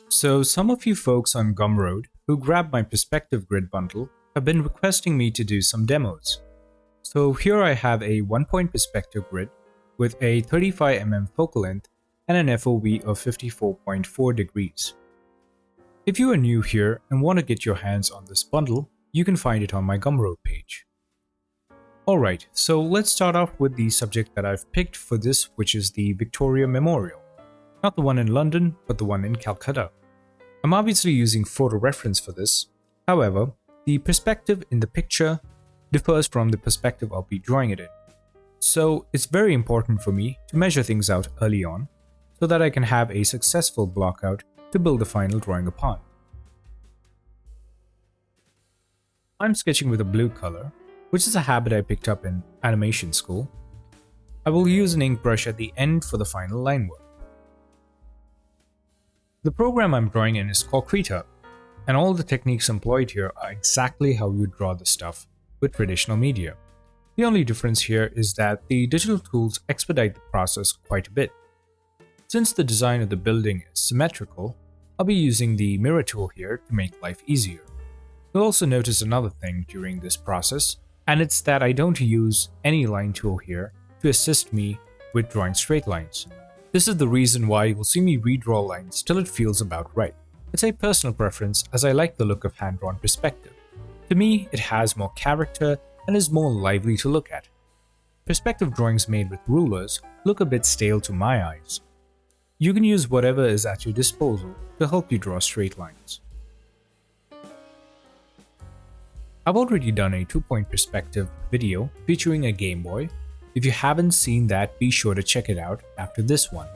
So, some of you folks on Gumroad who grabbed my perspective grid bundle have been requesting me to do some demos. So, here I have a 1-point perspective grid with a 35 focal length and an FOV of 54.4 degrees. If you are new here and want to get your hands on this bundle, you can find it on my Gumroad page. Alright, so let's start off with the subject that I've picked for this, which is the Victoria Memorial. Not the one in London, but the one in Calcutta. I'm obviously using photo reference for this. However, the perspective in the picture differs from the perspective I'll be drawing it in. So it's very important for me to measure things out early on so that I can have a successful block out to build the final drawing upon. I'm sketching with a blue color, which is a habit I picked up in animation school. I will use an ink brush at the end for the final line work. The program I'm drawing in is called Krita, and all the techniques employed here are exactly how you draw the stuff with traditional media. The only difference here is that the digital tools expedite the process quite a bit. Since the design of the building is symmetrical, I'll be using the mirror tool here to make life easier. You'll also notice another thing during this process, and it's that I don't use any line tool here to assist me with drawing straight lines. This is the reason why you will see me redraw lines till it feels about right. It's a personal preference as I like the look of hand-drawn perspective. To me, it has more character and is more lively to look at. Perspective drawings made with rulers look a bit stale to my eyes. You can use whatever is at your disposal to help you draw straight lines. I've already done a 2-point perspective video featuring a Game Boy. If you haven't seen that, be sure to check it out after this one.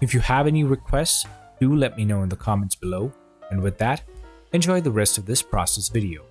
If you have any requests, do let me know in the comments below, and with that, enjoy the rest of this process video.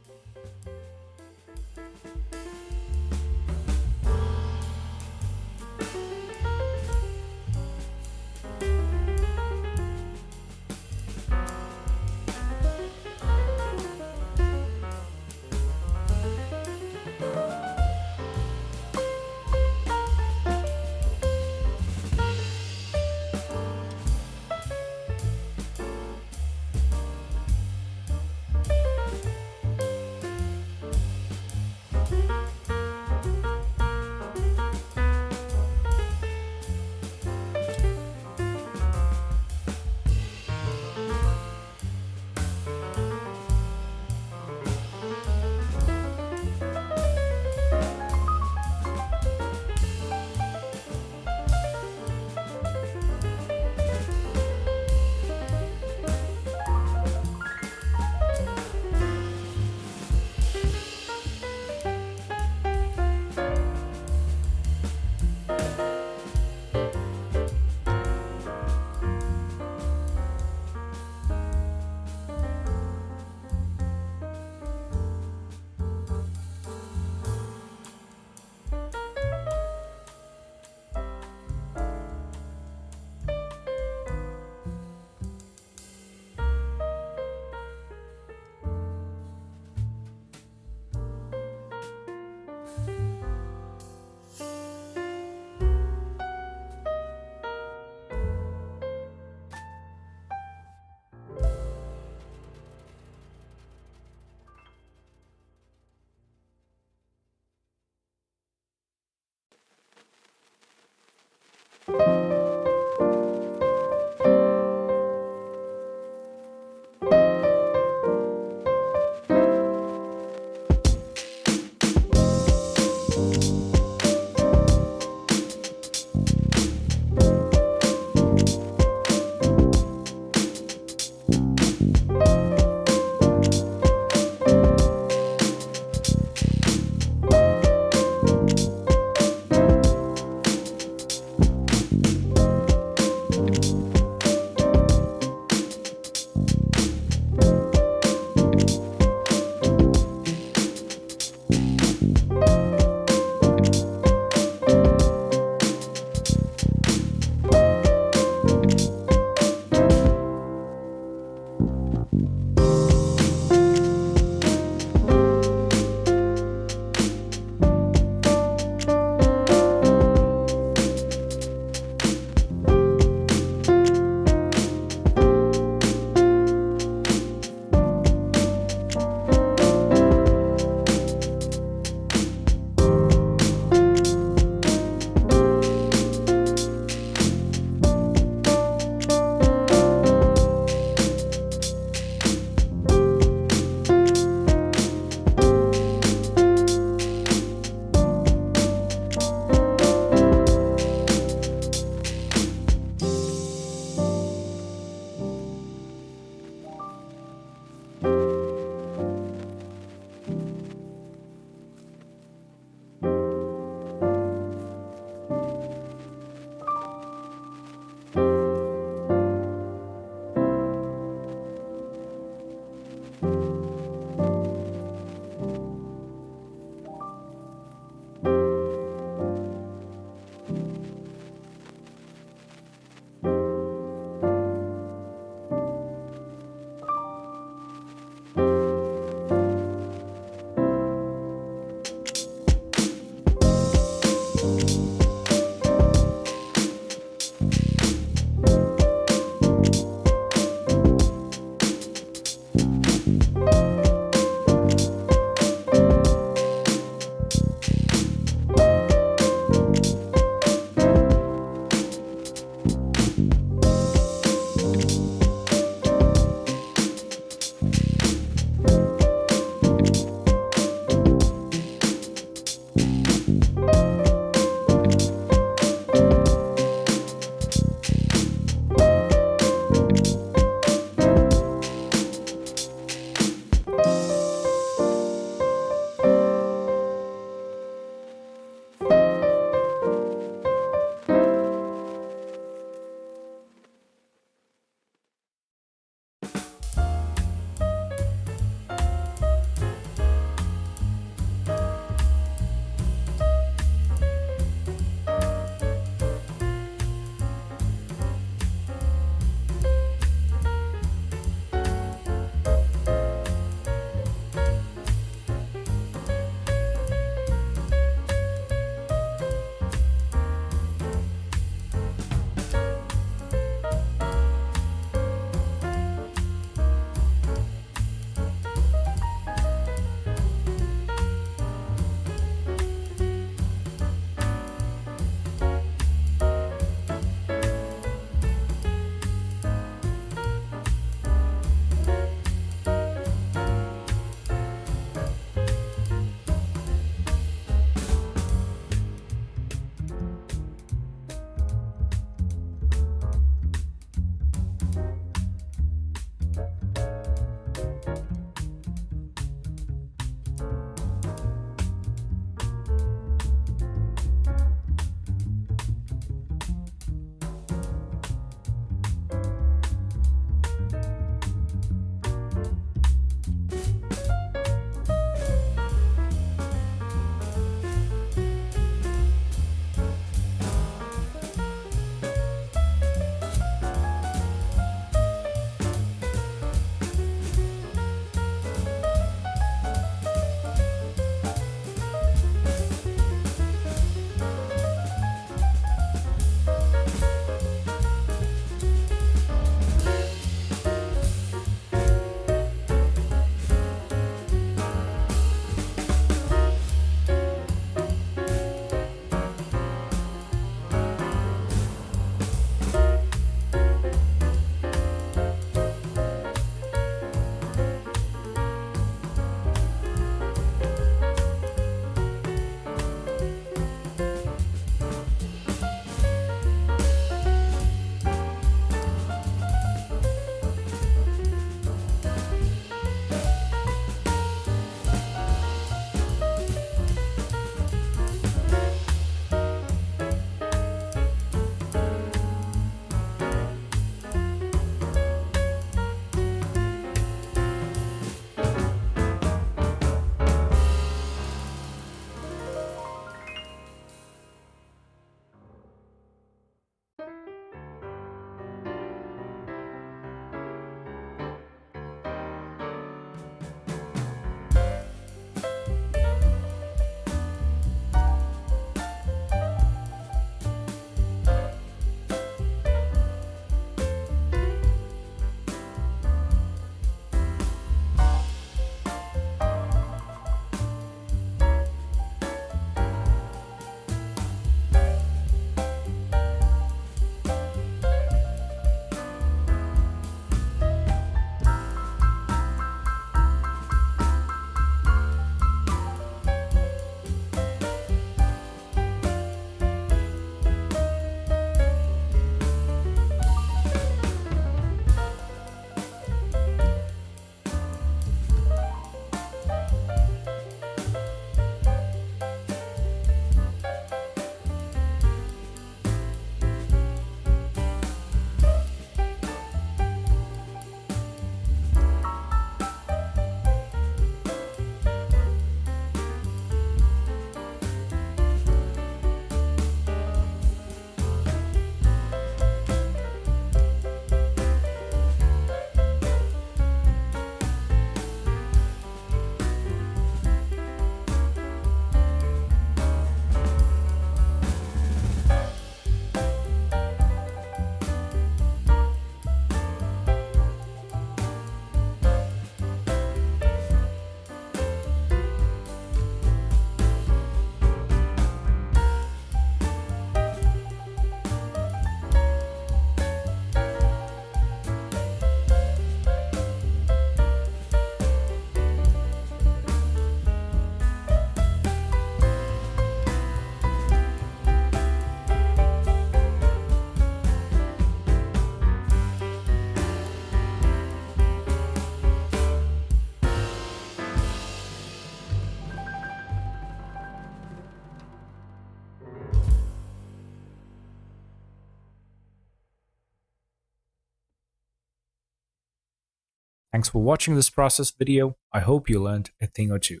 Thanks for watching this process video. I hope you learned a thing or two.